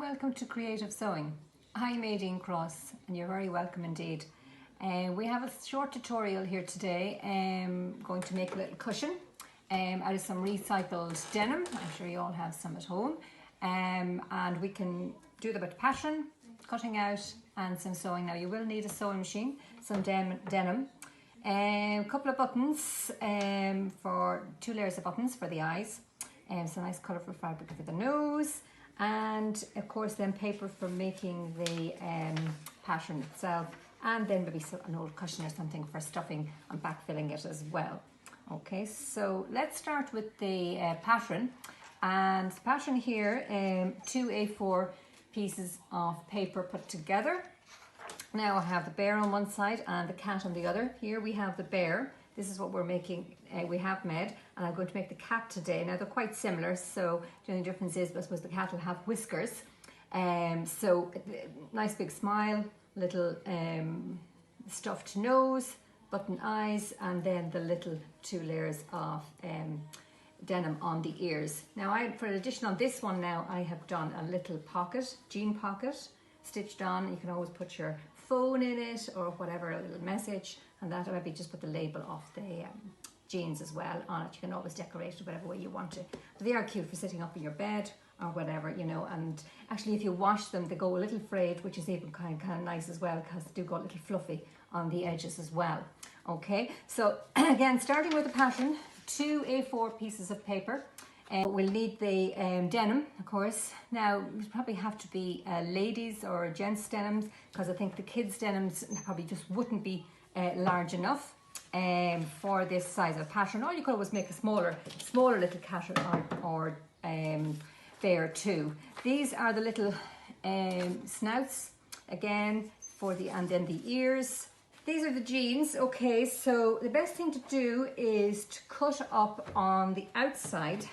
welcome to Creative Sewing. I'm Aideen Cross and you're very welcome indeed. We have a short tutorial here today. Going to make a little cushion out of some recycled denim. I'm sure you all have some at home. And we can do the bit of pattern, cutting out and some sewing. Now you will need a sewing machine, some denim, a couple of buttons for 2 layers of buttons for the eyes, some nice colourful fabric for the nose, and of course then paper for making the pattern itself, and then maybe an old cushion or something for stuffing and backfilling it as well. Okay, so let's start with the pattern. And the pattern here, 2 A4 pieces of paper put together. Now I have the bear on one side and the cat on the other. Here we have the bear. This is what we're making, we have made, and I'm going to make the cat today. Now they're quite similar, so the only difference is I suppose the cat will have whiskers. So nice big smile, little stuffed nose, button eyes, and then the little 2 layers of denim on the ears. Now for addition on this one now, I have done a little pocket, jean pocket, stitched on. You can always put your phone in it or whatever, a little message, and that, or maybe just put the label of the jeans as well on it. You can always decorate it whatever way you want to. But they are cute for sitting up in your bed or whatever, you know. And actually if you wash them, they go a little frayed, which is even kind of nice as well, because they do go a little fluffy on the edges as well. Okay, so again, starting with the pattern, 2 A4 pieces of paper. We'll need the denim, of course. Now, it probably have to be ladies or gents denims, because I think the kids' denims probably just wouldn't be large enough for this size of pattern. Or you could always make a smaller little cat or bear too. These are the little snouts again and then the ears. These are the jeans. Okay, so the best thing to do is to cut up on the outside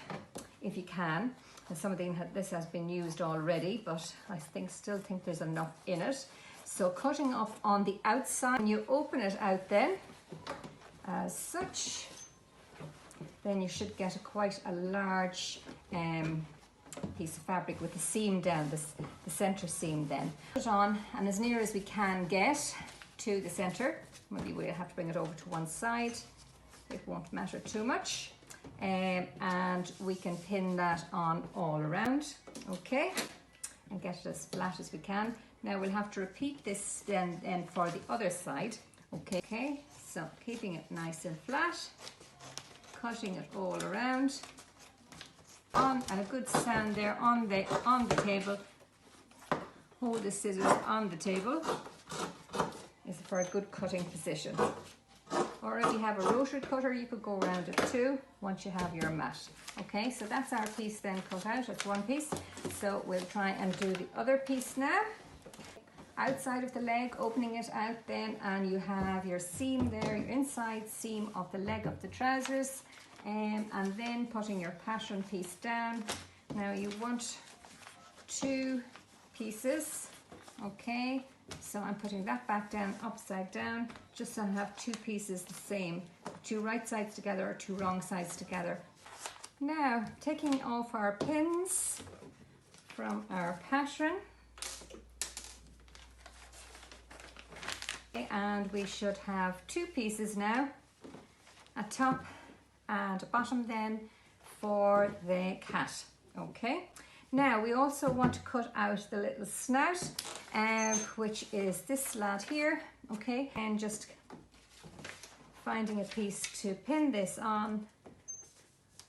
if you can. And some of this has been used already, but I still think there's enough in it. So cutting up on the outside, when you open it out then, as such, then you should get quite a large piece of fabric with the seam down, the center seam then. Put it on, and as near as we can get to the center. Maybe we'll have to bring it over to one side. It won't matter too much. And we can pin that on all around, okay? And get it as flat as we can. Now we'll have to repeat this then for the other side, okay? So keeping it nice and flat, cutting it all around. And a good stand there on the table. Hold the scissors on the table. Is for a good cutting position. Or if you have a rotary cutter, you could go around it too once you have your mat. Okay, so that's our piece then cut out. It's one piece. So we'll try and do the other piece now. Outside of the leg, opening it out then, and you have your seam there, your inside seam of the leg of the trousers, and then putting your pattern piece down. Now you want 2 pieces, okay? So I'm putting that back down, upside down, just so I have 2 pieces the same, 2 right sides together or 2 wrong sides together. Now, taking off our pins from our pattern, and we should have 2 pieces now, a top and a bottom then for the cat, okay? Now we also want to cut out the little snout, which is this lad here, okay? And just finding a piece to pin this on.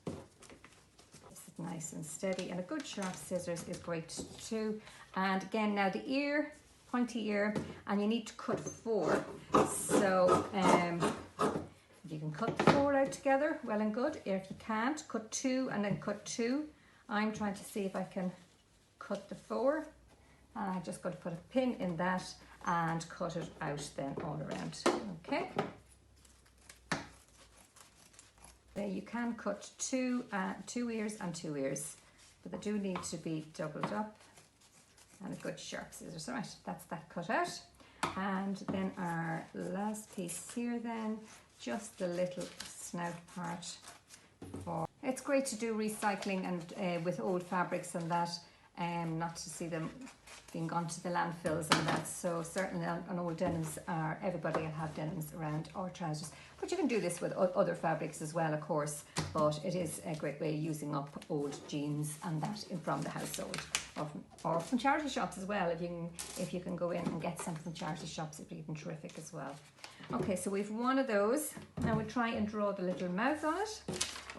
It's nice and steady, and a good sharp scissors is great too. And again, now the ear, pointy ear, and you need to cut 4. So if you can cut the 4 out together, well and good. If you can't, cut 2 and then cut 2. I'm trying to see if I can cut the 4. I'm just going to put a pin in that and cut it out then all around, okay? There you can cut 2 ears and 2 ears, but they do need to be doubled up, and a good sharp scissors. All right, that's that cut out. And then our last piece here then, just the little snout part. It's great to do recycling and with old fabrics and that, not to see them being gone to the landfills and that. So certainly on old denims, everybody will have denims around, or trousers. But you can do this with other fabrics as well, of course. But it is a great way of using up old jeans and that from the household, or from charity shops as well. If you can go in and get some from charity shops, it'd be even terrific as well. Okay, so we've one of those. Now we'll try and draw the little mouth on it.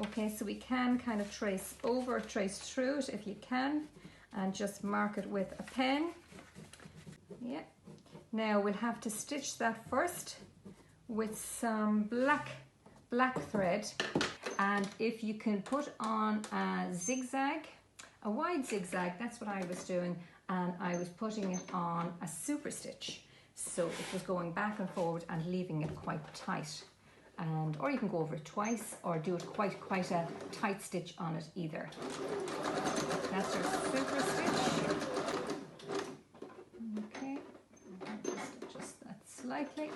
Okay, so we can kind of trace through it if you can, and just mark it with a pen. Yeah. Now we'll have to stitch that first with some black thread, and if you can put on a zigzag, a wide zigzag, that's what I was doing, and I was putting it on a super stitch, so it was going back and forward and leaving it quite tight. Or you can go over it twice, or do it quite a tight stitch on it either. That's our super stitch. Okay, just adjust that slightly.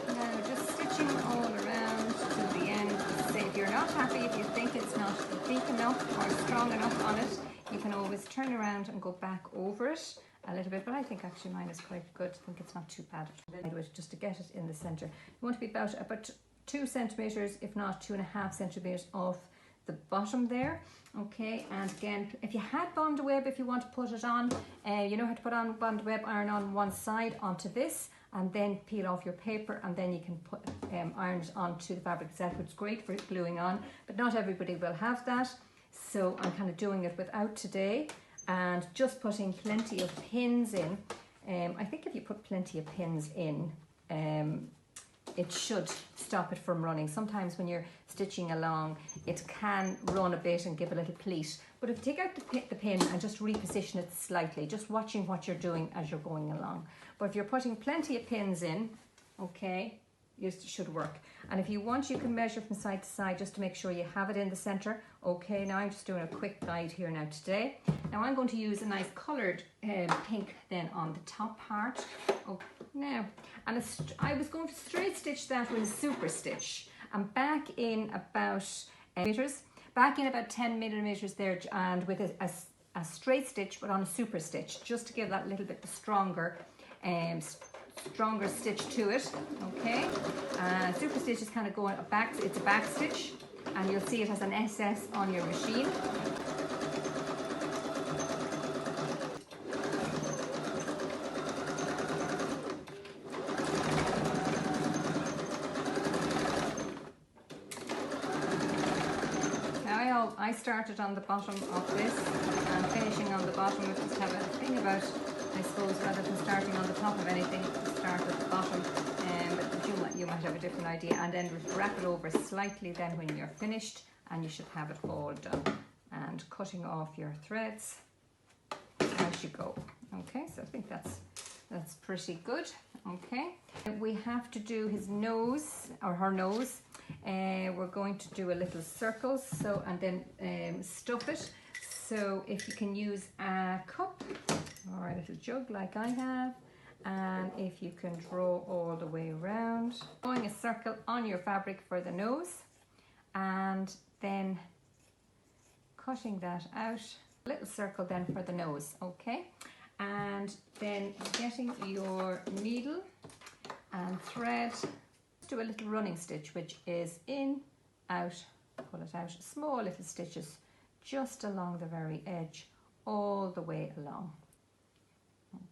Now just stitching all around to the end. Say if you're not happy, if you think it's not deep enough or strong enough on it, you can always turn around and go back over it a little bit, but I think actually mine is quite good. I think it's not too bad. Just to get it in the center, you want to be about 2 centimeters, if not 2.5 centimeters off the bottom there. Okay, and again, if you had bond web, if you want to put it on, you know how to put on bond web, iron on one side onto this, and then peel off your paper, and then you can put iron it onto the fabric itself, which is great for gluing on, but not everybody will have that. So I'm kind of doing it without today, and just putting plenty of pins in. I think if you put plenty of pins in, it should stop it from running. Sometimes when you're stitching along, it can run a bit and give a little pleat. But if you take out the pin and just reposition it slightly, just watching what you're doing as you're going along. But if you're putting plenty of pins in, okay, it should work. And if you want, you can measure from side to side just to make sure you have it in the center. Okay, now I'm just doing a quick guide here now today. Now I'm going to use a nice coloured pink then on the top part. Okay, now, and I was going to straight stitch that with a super stitch. And back in about 10 millimeters there, and with a straight stitch, but on a super stitch, just to give that little bit stronger stitch to it. Okay, super stitch is kind of going back, it's a back stitch, and you'll see it has an SS on your machine. Now I started on the bottom of this and finishing on the bottom. We just have a thing about, I suppose, rather than starting on the top of anything, start at the bottom, but you might have a different idea, and then wrap it over slightly then when you're finished, and you should have it all done. And cutting off your threads as you go. Okay, so I think that's pretty good. Okay, we have to do his nose, or her nose. We're going to do a little circle, so, and then stuff it. So if you can use a cup or a little jug like I have, and if you can draw all the way around, drawing a circle on your fabric for the nose, and then cutting that out, a little circle then for the nose. Okay, and then getting your needle and thread, do a little running stitch, which is in, out, pull it out, small little stitches just along the very edge, all the way along.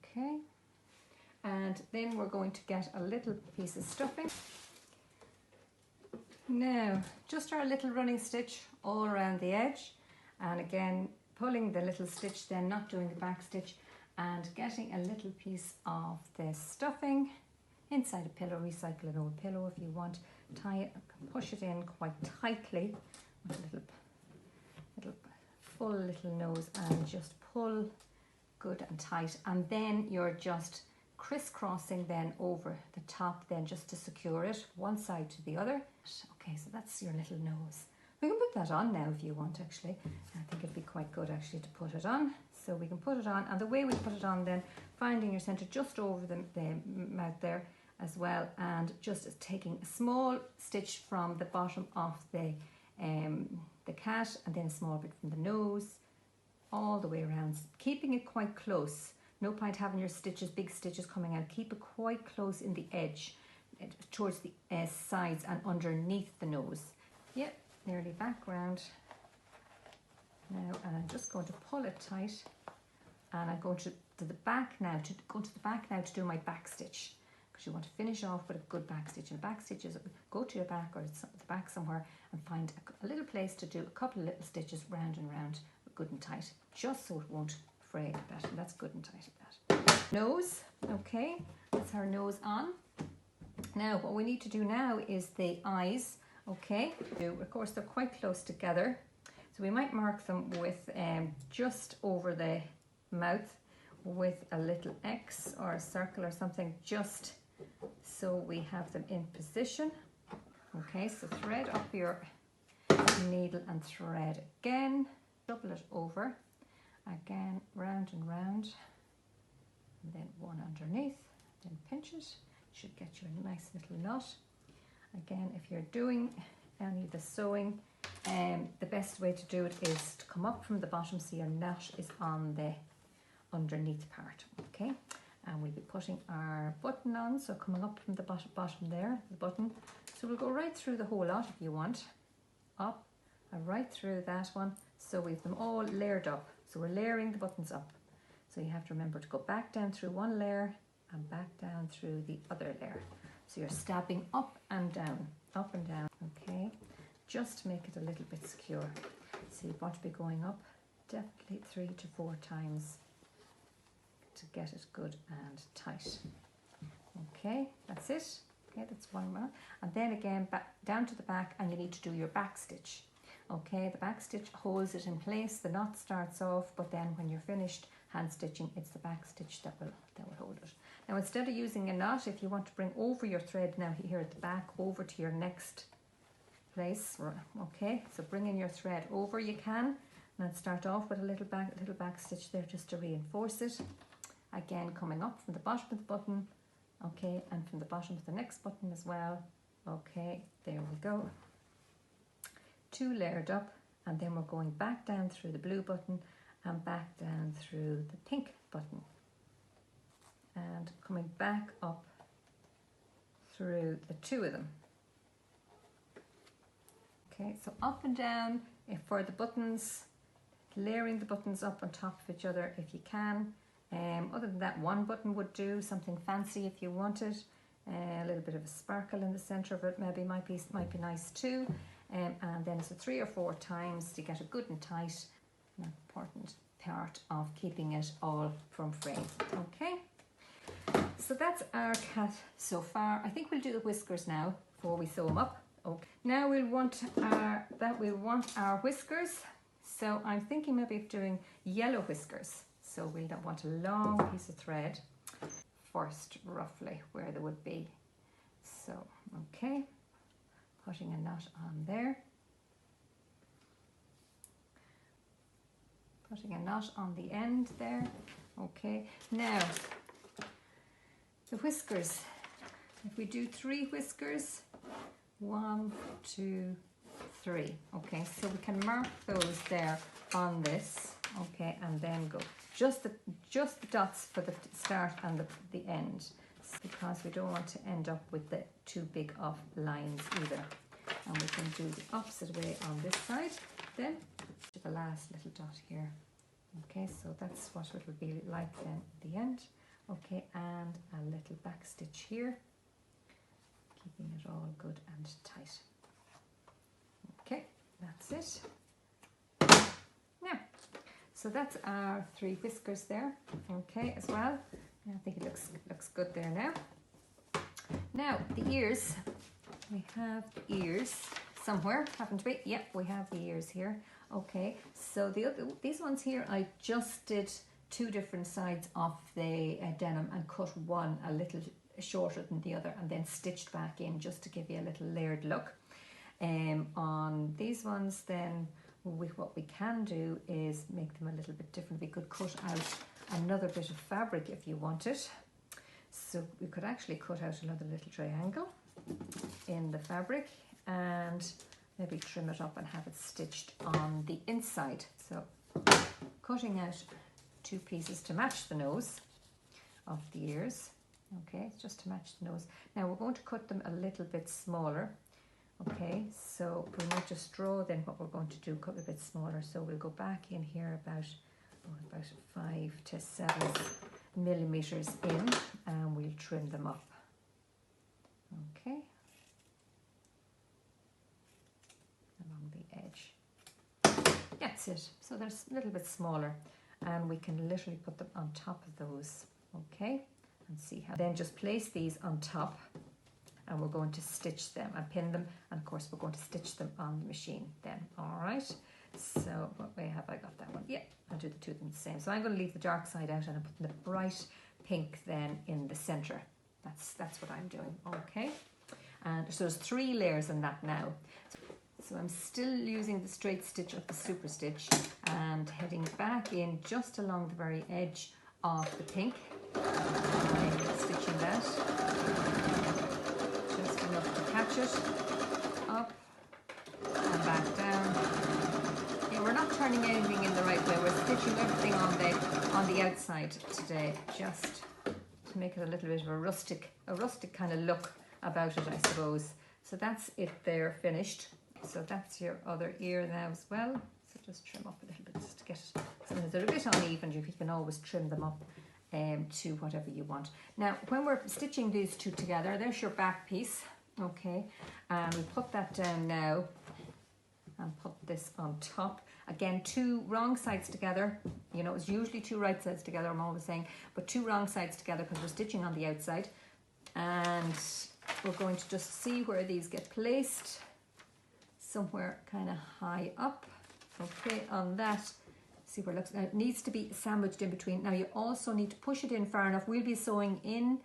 Okay, and then we're going to get a little piece of stuffing. Now, just our little running stitch all around the edge, and again, pulling the little stitch, then not doing the back stitch, and getting a little piece of the stuffing inside a pillow. Recycle an old pillow if you want. Tie it, push it in quite tightly with a little full little nose, and just pull good and tight, and then you're just crisscrossing then over the top then just to secure it one side to the other. Okay, so that's your little nose. We can put that on now if you want, actually. I think it'd be quite good actually to put it on. So we can put it on, and the way we put it on then, finding your center just over the mouth there as well, and just taking a small stitch from the bottom of the cat, and then a small bit from the nose, all the way around, keeping it quite close. No point having your stitches, big stitches coming out. Keep it quite close in the edge, towards the sides and underneath the nose. Yep, nearly back round. Now, and I'm just going to pull it tight, and I'm going to the back now, to do my back stitch, because you want to finish off with a good back stitch. And back stitches, go to your back or the back somewhere and find a little place to do a couple of little stitches round and round, good and tight, just so it won't fray like that. And that's good and tight like that. Nose, okay, that's our nose on. Now what we need to do now is the eyes, okay. Of course they're quite close together, so we might mark them with just over the mouth with a little X or a circle or something, just so we have them in position. Okay, so thread up your needle and thread again, double it over, again round and round, and then one underneath, then pinch it. Should get you a nice little knot. Again, if you're doing any of the sewing, the best way to do it is to come up from the bottom so your knot is on the underneath part, okay. And we'll be putting our button on, so coming up from the bottom there, the button. So we'll go right through the whole lot if you want, up and right through that one. So we've them all layered up. So we're layering the buttons up. So you have to remember to go back down through one layer and back down through the other layer. So you're stabbing up and down, okay, just to make it a little bit secure. So you want to be going up definitely 3 to 4 times to get it good and tight. Okay, that's it. Okay, that's one more. And then again, back down to the back, and you need to do your back stitch. Okay, the back stitch holds it in place. The knot starts off, but then when you're finished hand stitching, it's the back stitch that will hold it. Now, instead of using a knot, if you want to bring over your thread now here at the back over to your next place, okay, so bring in your thread over, you can. Now start off with a little back stitch there just to reinforce it. Again, coming up from the bottom of the button, okay, and from the bottom of the next button as well. Okay, there we go. 2 layered up, and then we're going back down through the blue button and back down through the pink button, and coming back up through the 2 of them. Okay, so up and down for the buttons, layering the buttons up on top of each other if you can. Other than that, one button would do, something fancy if you wanted. A little bit of a sparkle in the centre of it maybe might be nice too. And then it's 3 or 4 times to get it good and tight. An important part of keeping it all from fraying. Okay, so that's our cat so far. I think we'll do the whiskers now before we sew them up. Okay, now we'll want our whiskers. So I'm thinking maybe of doing yellow whiskers. So we'll want a long piece of thread first, roughly where they would be. So, okay, putting a knot on there. Putting a knot on the end there. Okay, now the whiskers. If we do 3 whiskers, 1, 2, 3. Okay, so we can mark those there on this. Okay, and then go just the dots for the start and the end, because we don't want to end up with the too big of lines either. And we can do the opposite way on this side then to the last little dot here. Okay, so that's what it will be like then at the end. Okay, and a little back stitch here, keeping it all good and tight. Okay, that's it. Now, so that's our 3 whiskers there, okay, as well. I think it looks good there now. Now, the ears. We have the ears somewhere, haven't we? Yep, we have the ears here. Okay, so these ones here, I just did 2 different sides of the denim and cut one a little shorter than the other, and then stitched back in just to give you a little layered look. On these ones then, what we can do is make them a little bit different. We could cut out another bit of fabric if you wanted. So we could actually cut out another little triangle in the fabric and maybe trim it up and have it stitched on the inside. So cutting out 2 pieces to match the nose of the ears. Okay, just to match the nose. Now we're going to cut them a little bit smaller. Okay, so we might just draw then what we're going to do, cut a bit smaller. So we'll go back in here about 5 to 7 millimeters in, and we'll trim them up. Okay, along the edge. That's it. So they're a little bit smaller, and we can literally put them on top of those. Okay, and see how. Then just place these on top, and we're going to stitch them and pin them, and of course we're going to stitch them on the machine then. All right, so what way have I got that one? Yeah, I'll do the 2 of them the same. So I'm going to leave the dark side out, and I'm putting the bright pink then in the center. That's what I'm doing. Okay, and so there's 3 layers in that now. So I'm still using the straight stitch of the super stitch and heading back in just along the very edge of the pink. I'm stitching that just enough to catch it, up and back down. Yeah, we're not turning anything in the right way. We're stitching everything on the outside today, just to make it a little bit of a rustic kind of look about it, I suppose. So that's it there, finished. So that's your other ear now as well. So just trim up a little bit just to get it. Sometimes they're a bit uneven, you can always trim them up to whatever you want. Now, when we're stitching these 2 together, there's your back piece. Okay, and we put that down now and put this on top. Again, 2 wrong sides together. You know, it's usually 2 right sides together, I'm always saying, but 2 wrong sides together because we're stitching on the outside. And we're going to just see where these get placed. Somewhere kind of high up. Okay, on that, see where it looks. Now it needs to be sandwiched in between. Now you also need to push it in far enough. We'll be sewing in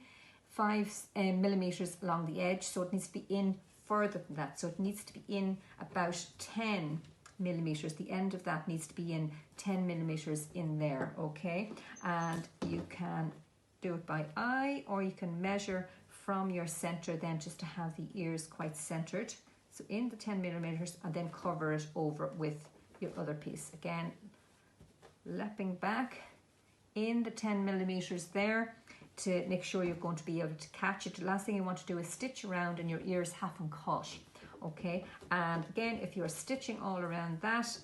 5 millimeters along the edge, so it needs to be in further than that. So it needs to be in about 10 millimeters. The end of that needs to be in 10 millimeters in there. Okay, and you can do it by eye, or you can measure from your center then, just to have the ears quite centered. So in the 10 millimeters, and then cover it over with your other piece. Again, lapping back in the 10 millimeters there to make sure you're going to be able to catch it. The last thing you want to do is stitch around and your ears haven't caught. Okay, and again, if you're stitching all around that,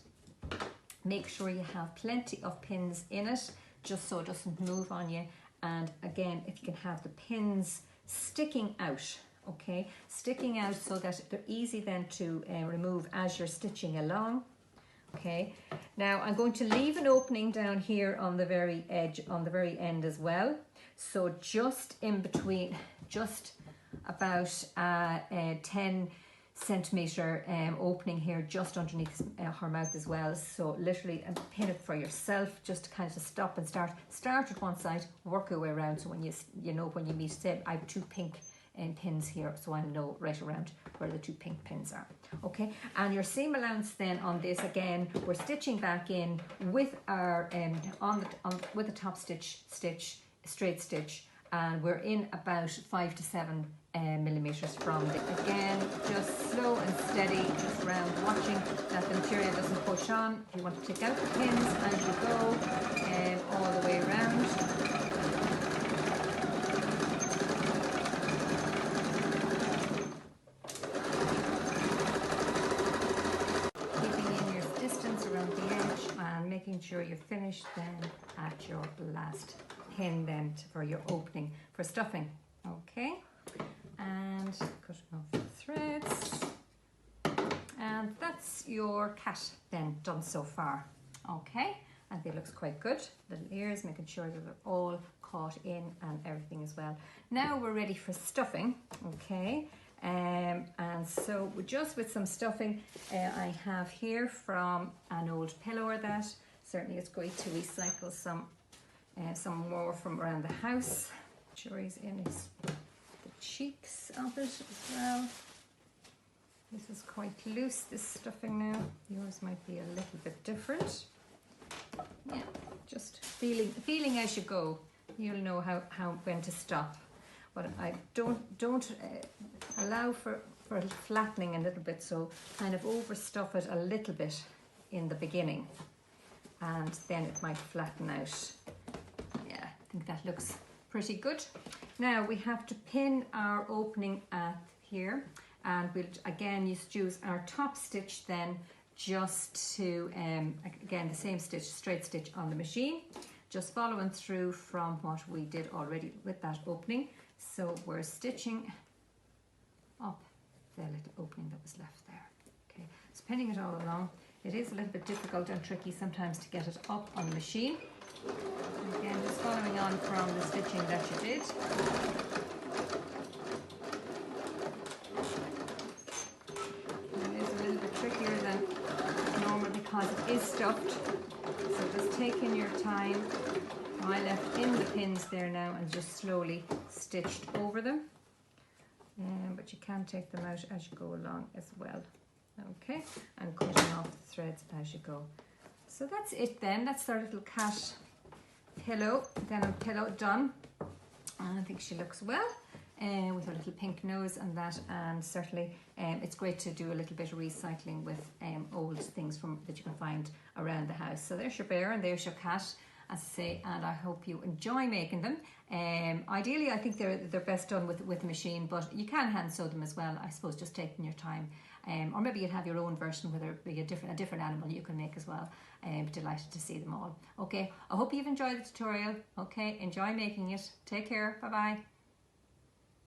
make sure you have plenty of pins in it, just so it doesn't move on you. And again, if you can have the pins sticking out, okay, sticking out so that they're easy then to remove as you're stitching along. Okay, now I'm going to leave an opening down here on the very edge, on the very end as well. So just in between, just about 10 centimeter opening here just underneath her mouth as well. So literally pin it for yourself, just to kind of stop and start at one side, work your way around. So when you know when you meet, say I have 2 pink pins here, so I know right around where the 2 pink pins are. Okay, and your seam allowance then on this, again, we're stitching back in with our with the top stitch, straight stitch, and we're in about 5 to 7 millimeters from it. Again, just slow and steady, just round, watching that the material doesn't push on. If you want to take out the pins as you go, all the way around. Making sure you're finished then at your last pin then for your opening for stuffing. Okay, and cutting off the threads, and that's your cat then done so far. Okay, and it looks quite good. Little ears, making sure that they're all caught in and everything as well. Now we're ready for stuffing. Okay, and so just with some stuffing, I have here from an old pillow or that. Certainly it's great to recycle some more from around the house. Sure, he's in the cheeks of it as well. This is quite loose, this stuffing now. Yours might be a little bit different. Yeah, just feeling as you go. You'll know when to stop. But I don't allow for flattening a little bit, so kind of overstuff it a little bit in the beginning. and then it might flatten out. Yeah, I think that looks pretty good. Now we have to pin our opening at here, and we'll again use our top stitch then just to, again the same stitch, straight stitch on the machine, just following through from what we did already with that opening. So we're stitching up the little opening that was left there. Okay, so pinning it all along. It is a little bit difficult and tricky sometimes to get it up on the machine. Again, just following on from the stitching that you did. It is a little bit trickier than normal because it is stuffed. So just taking your time. I left in the pins there now and just slowly stitched over them. But you can take them out as you go along as well. Okay, and cutting off the threads as you go. So that's it then. That's our little cat pillow, denim pillow done. And I think she looks well with her little pink nose and that. And certainly it's great to do a little bit of recycling with old things that you can find around the house. So there's your bear and there's your cat, as I say, and I hope you enjoy making them. Ideally, I think they're best done with a machine, but you can hand sew them as well, I suppose, just taking your time. Or maybe you'd have your own version, whether it be a different animal you can make as well. Delighted to see them all. Okay, I hope you've enjoyed the tutorial. Okay, enjoy making it. Take care. Bye bye.